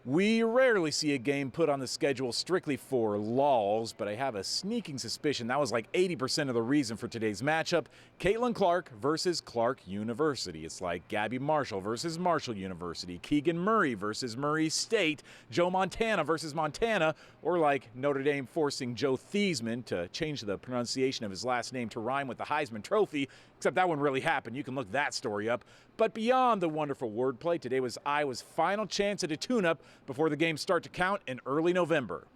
We rarely see a game put on the schedule strictly for lulls, but I have a sneaking suspicion that was like 80% of the reason for today's matchup. Caitlin Clarke versus Clarke University. It's like Gabby Marshall versus Marshall University, Keegan Murray versus Murray State, Joe Montana versus Montana, or like Notre Dame forcing Joe Theismann to change the pronunciation of his last name to rhyme with the Heisman Trophy, except that wouldn't really happen. You can look that story up. But beyond the wonderful wordplay, today was Iowa's final chance at a tune-up before the games start to count in early November.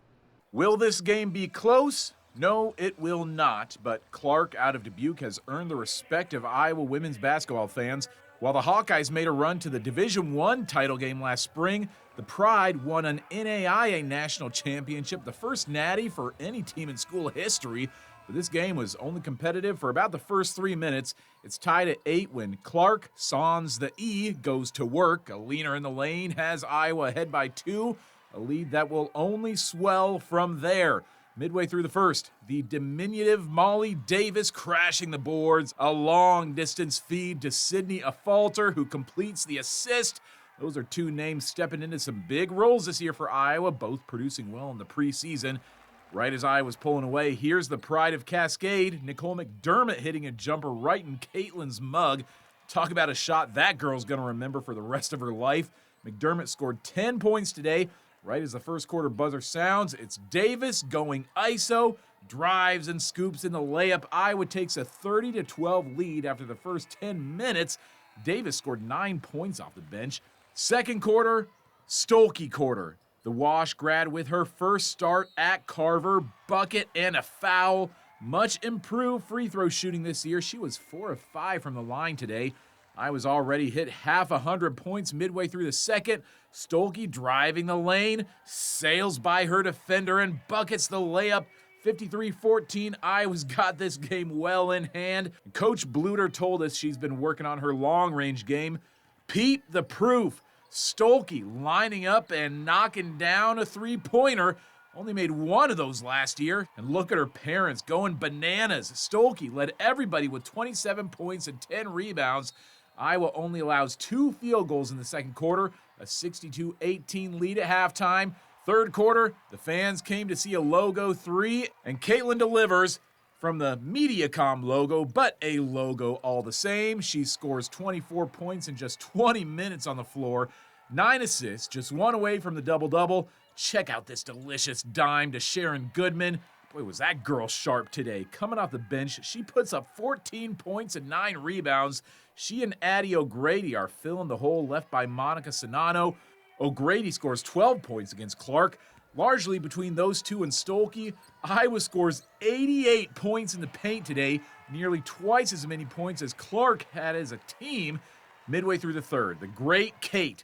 Will this game be close? No, it will not, but Clarke out of Dubuque has earned the respect of Iowa women's basketball fans. While the Hawkeyes made a run to the Division I title game last spring, the Pride won an NAIA national championship, the first natty for any team in school history. But this game was only competitive for about the first 3 minutes. It's tied at 8 when Clarke, sans the E, goes to work. A leaner in the lane has Iowa ahead by 2, a lead that will only swell from there. Midway through the first, the diminutive Molly Davis crashing the boards. A long-distance feed to Sydney Afalter, who completes the assist. Those are two names stepping into some big roles this year for Iowa, both producing well in the preseason. Right as I was pulling away, here's the pride of Cascade, Nicole McDermott hitting a jumper right in Caitlin's mug. Talk about a shot that girl's going to remember for the rest of her life. McDermott scored 10 points today. Right as the first quarter buzzer sounds, it's Davis going ISO, drives and scoops in the layup. Iowa takes a 30-12 lead after the first 10 minutes. Davis scored 9 points off the bench. Second quarter, Stuelke quarter. The Wash grad with her first start at Carver, bucket and a foul. Much improved free throw shooting this year. She was 4 of 5 from the line today. I was already hit half 100 points midway through the second. Stuelke driving the lane, sails by her defender and buckets the layup. 53-14, Iowa's got this game well in hand. Coach Bluter told us she's been working on her long-range game. Peep the proof. Stuelke lining up and knocking down a three-pointer. Only made one of those last year. And look at her parents going bananas. Stuelke led everybody with 27 points and 10 rebounds. Iowa only allows 2 field goals in the second quarter, a 62-18 lead at halftime. Third quarter, the fans came to see a logo 3, and Caitlin delivers from the Mediacom logo, but a logo all the same. She scores 24 points in just 20 minutes on the floor, 9 assists, just 1 away from the double-double. Check out this delicious dime to Sharon Goodman. Boy, was that girl sharp today. Coming off the bench, she puts up 14 points and 9 rebounds. She and Addie O'Grady are filling the hole left by Monica Sonano. O'Grady scores 12 points against Clarke. Largely between those two and Stuelke, Iowa scores 88 points in the paint today, nearly twice as many points as Clarke had as a team. Midway through the third, the great Kate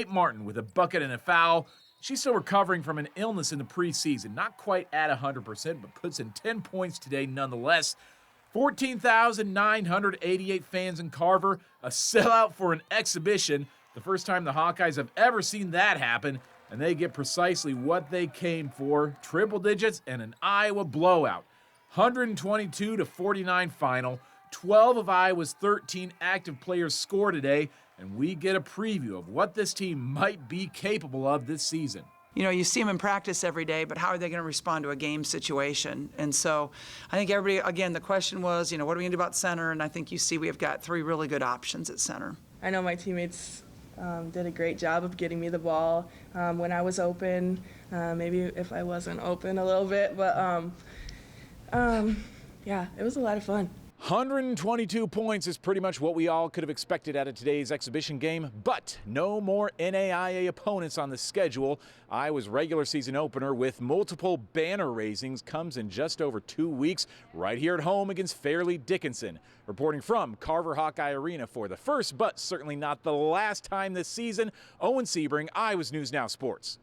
Martin with a bucket and a foul. She's still recovering from an illness in the preseason, not quite at 100%, but puts in 10 points today nonetheless. 14,988 fans in Carver, a sellout for an exhibition. The first time the Hawkeyes have ever seen that happen. And they get precisely what they came for, triple digits and an Iowa blowout. 122-49 final. 12 of Iowa's 13 active players score today, and we get a preview of what this team might be capable of this season. You know, you see them in practice every day, but how are they going to respond to a game situation? And so I think everybody, again, the question was, what are we going to do about center? And I think you see we have got 3 really good options at center. I know my teammates did a great job of getting me the ball when I was open, maybe if I wasn't open a little bit, but yeah, it was a lot of fun. 122 points is pretty much what we all could have expected out of today's exhibition game, but no more NAIA opponents on the schedule. Iowa's regular season opener with multiple banner raisings comes in just over 2 weeks, right here at home against Fairleigh Dickinson. Reporting from Carver Hawkeye Arena for the first, but certainly not the last time this season, Owen Sebring, Iowa's News Now Sports.